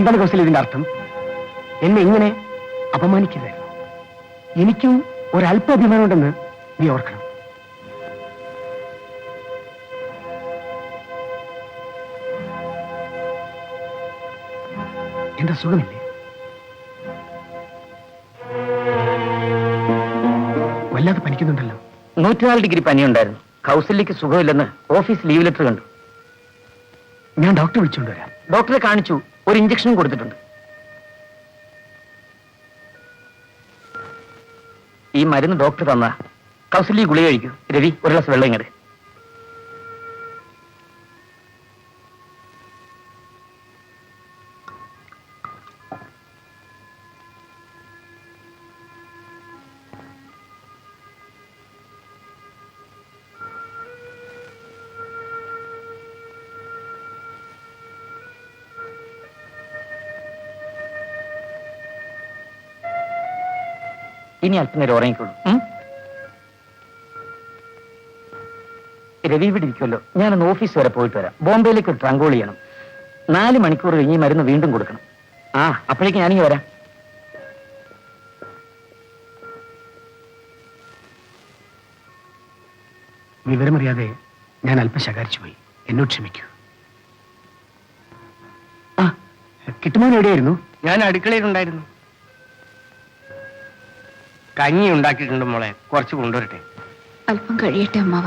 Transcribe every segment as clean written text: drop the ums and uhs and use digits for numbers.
എന്താണ് കൗസല്യ ഇതിന്റെ അർത്ഥം? എന്നെ ഇങ്ങനെ അപമാനിക്കരുതായിരുന്നു. എനിക്കും ഒരല്പ അഭിമാനമുണ്ടെന്ന് നീ ഓർക്കണം. എന്താ സുഖമില്ലേ? വല്ലാതെ പനിക്കുന്നുണ്ടല്ലോ. 104 ഡിഗ്രി പനിയുണ്ടായിരുന്നു. കൗസല്യക്ക് സുഖമില്ലെന്ന് ഓഫീസ് ലീവ് ലെറ്റർ കണ്ടു. ഞാൻ ഡോക്ടറെ വിളിച്ചുകൊണ്ട് വരാം. ഡോക്ടറെ കാണിച്ചു, ഒരു ഇഞ്ചക്ഷനും കൊടുത്തിട്ടുണ്ട്. ഈ മരുന്ന് ഡോക്ടർ തന്ന. കൗസല്യ ഗുളിക കഴിക്കൂ. രവി, ഒരു ഗ്ലാസ് വെള്ളം ഇങ്ങട്. ഇനി അല്പനേരം ഉറങ്ങിക്കോളൂ. രവി ഇവിടെ ഇരിക്കുമല്ലോ, ഞാനൊന്ന് ഓഫീസ് വരെ പോയിട്ട് വരാം. ബോംബെയിലേക്ക് ഒരു ട്രങ്കോൾ ചെയ്യണം. 4 മണിക്കൂർ കഴിഞ്ഞ് ഈ മരുന്ന് വീണ്ടും കൊടുക്കണം. അപ്പോഴേക്ക് ഞാനിങ്ങ് വരാം. വിവരമറിയാതെ ഞാൻ അല്പം ശകാരിച്ചു പോയി. എന്നോട് ക്ഷമിക്കൂ. കിട്ടുമോൻ എവിടെയായിരുന്നു? ഞാൻ അടുക്കളയിലുണ്ടായിരുന്നു. കഞ്ഞി ഉണ്ടാക്കിയിട്ടുണ്ട് മോളെ, കുറച്ച് കൊണ്ടുവരട്ടെ. അല്പം കഴിയട്ടെ അമ്മാവ.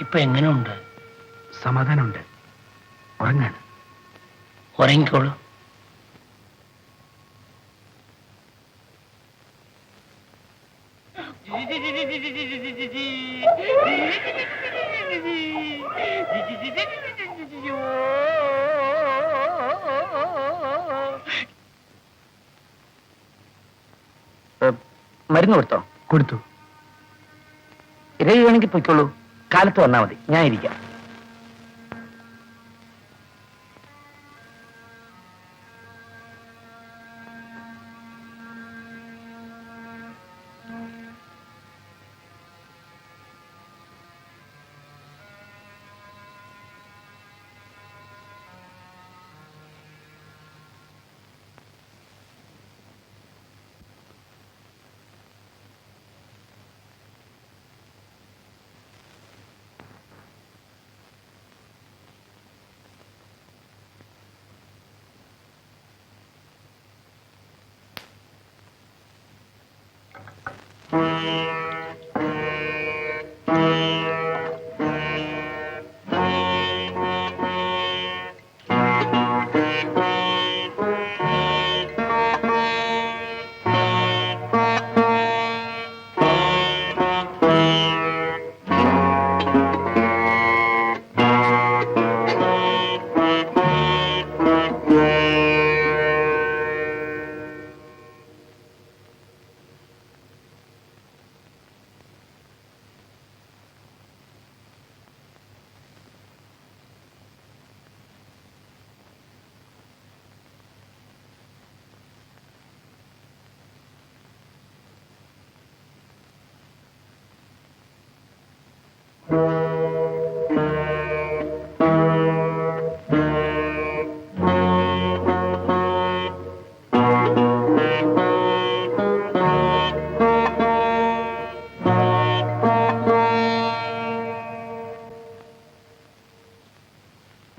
ഇപ്പൊ എങ്ങനെയുണ്ട്? സമാധാനമുണ്ട്. ഉറങ്ങാണ്. ഉറങ്ങിക്കോളൂ. മരുന്ന് കൊടുത്തോ? കൊടുത്തു. രവി വേണമെങ്കിൽ പൊയ്ക്കോളൂ. കാലത്ത് വന്നാൽ മതി, ഞാൻ ഇരിക്കാം.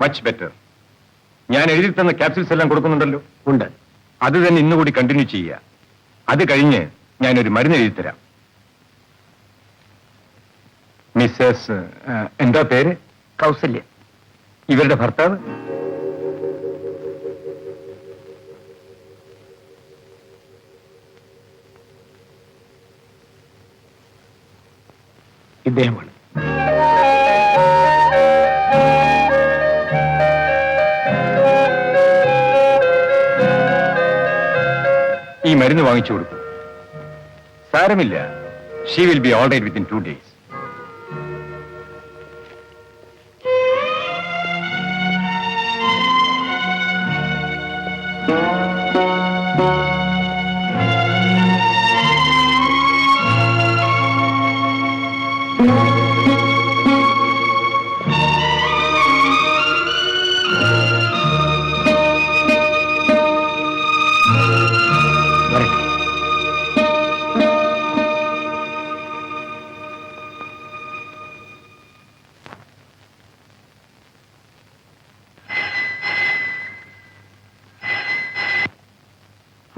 Much better. ഞാൻ എഴുതി തന്ന ക്യാപ്സ്യൂൾസ് എല്ലാം കൊടുക്കുന്നുണ്ടല്ലോ? ഉണ്ട്. അത് തന്നെ ഇന്നുകൂടി കണ്ടിന്യൂ ചെയ്യുക. അത് കഴിഞ്ഞ് ഞാനൊരു മരുന്ന് എഴുതി തരാം. മിസ്സസ് എന്താ പേര്? കൗസല്യ. ഇവരുടെ ഭർത്താവ്? ഇദ്ദേഹമാണ്. ഈ മരുന്ന് വാങ്ങിച്ചു കൊടുക്കും. സാരമില്ല, she will be all right within 2 days.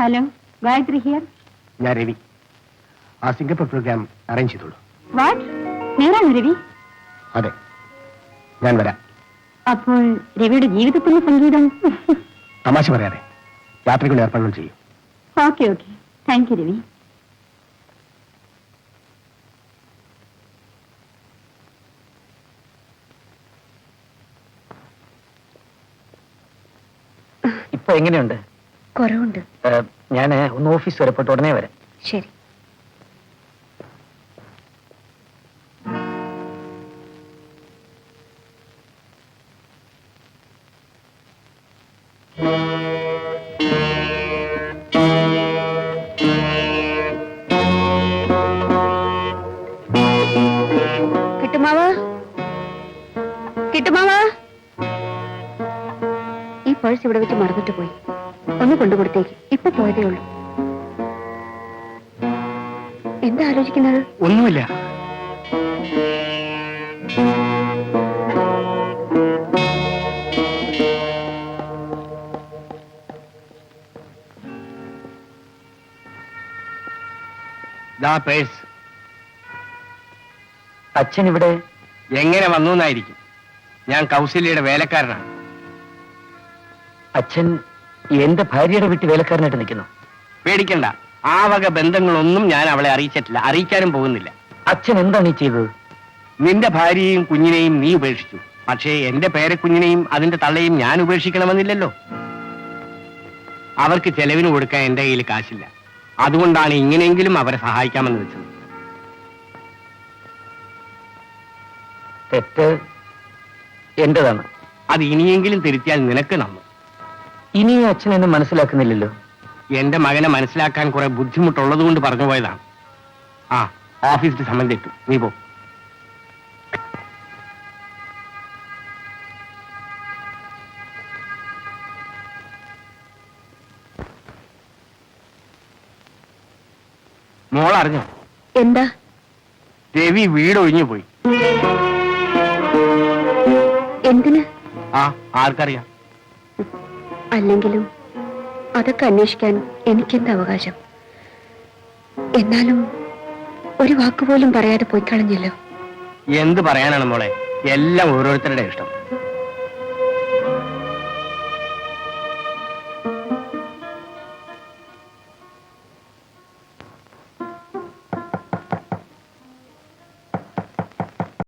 Hello, Gayathri here. ഞാൻ രവി. ആ സിംഗപ്പൂർ പ്രോഗ്രാം അറേഞ്ച് ചെയ്തോളൂ. വാട്ട്? നേരാണ് രവി? അതെ, ഞാൻ വരാം. അപ്പോൾ രവിയുടെ ജീവിതത്തിന്റെ സംഗീതം? തമാശ പറയാതെ യാത്രയ്ക്കുള്ള ഏർപ്പാടുകൾ ചെയ്യും. Okay okay, thank you Ravi. ഇപ്പൊ എങ്ങനെയുണ്ട്? കുറവുണ്ട്. ഞാൻ ഒന്ന് ഓഫീസ് വരെ പോയിട്ട് ഉടനെ വരാം. ശരി. കിട്ടുമാവാ, കിട്ടുമാവാ, ഈ പേഴ്സ് ഇവിടെ വെച്ച് മറന്നിട്ട് പോയി. ഒന്ന് കൊണ്ടുകൊടുത്തേക്ക്. ഇപ്പൊ പോയതേ ഉള്ളൂ. എന്താ ആലോചിക്കുന്നത്? ഒന്നുമില്ല. ദാ പേഴ്സ്. അച്ഛൻ ഇവിടെ എങ്ങനെ വന്നു എന്നായിരിക്കും. ഞാൻ കൗസല്യയുടെ വേലക്കാരനാണ്. അച്ഛൻ എന്റെ ഭാര്യയുടെ വീട്ടിൽ വേലക്കാരനായിട്ട് നിൽക്കുന്നു. പേടിക്കണ്ട, ആ വക ബന്ധങ്ങളൊന്നും ഞാൻ അവളെ അറിയിച്ചിട്ടില്ല, അറിയിക്കാനും പോകുന്നില്ല. അച്ഛൻ എന്താണ് ഈ ചെയ്തത്? നിന്റെ ഭാര്യയെയും കുഞ്ഞിനെയും നീ ഉപേക്ഷിച്ചു. പക്ഷേ എന്റെ പേരക്കുഞ്ഞിനെയും അതിന്റെ തള്ളയും ഞാൻ ഉപേക്ഷിക്കണമെന്നില്ലല്ലോ. അവർക്ക് ചെലവിന് കൊടുക്കാൻ എന്റെ കയ്യിൽ കാശില്ല. അതുകൊണ്ടാണ് ഇങ്ങനെയെങ്കിലും അവരെ സഹായിക്കാമെന്ന് വെച്ചത്. തെറ്റ് എന്റേതാണ്. അത് ഇനിയെങ്കിലും തിരുത്തിയാൽ നിനക്ക് നന്നു. ഇനിയും അച്ഛൻ എന്നെ മനസ്സിലാക്കുന്നില്ലല്ലോ. എന്റെ മകനെ മനസ്സിലാക്കാൻ കുറെ ബുദ്ധിമുട്ടുള്ളത് കൊണ്ട് പറഞ്ഞു പോയതാണ്. ആ, ഓഫീസിൽ സംബന്ധിച്ചു. നീ പോ. മോൾ അറിഞ്ഞോ? എന്താ? രവി വീട് ഒഴിഞ്ഞു പോയി. എന്തിന്? ആ, ആർക്കറിയാം. അല്ലെങ്കിലും അതൊക്കെ അന്വേഷിക്കാൻ എനിക്കെന്ത് അവകാശം? എന്നാലും ഒരു വാക്കുപോലും പറയാതെ പോയി കളഞ്ഞല്ലോ. എന്ത് പറയാനാണ് മോളെ, എല്ലാം ഓരോരുത്തരുടെ ഇഷ്ടം.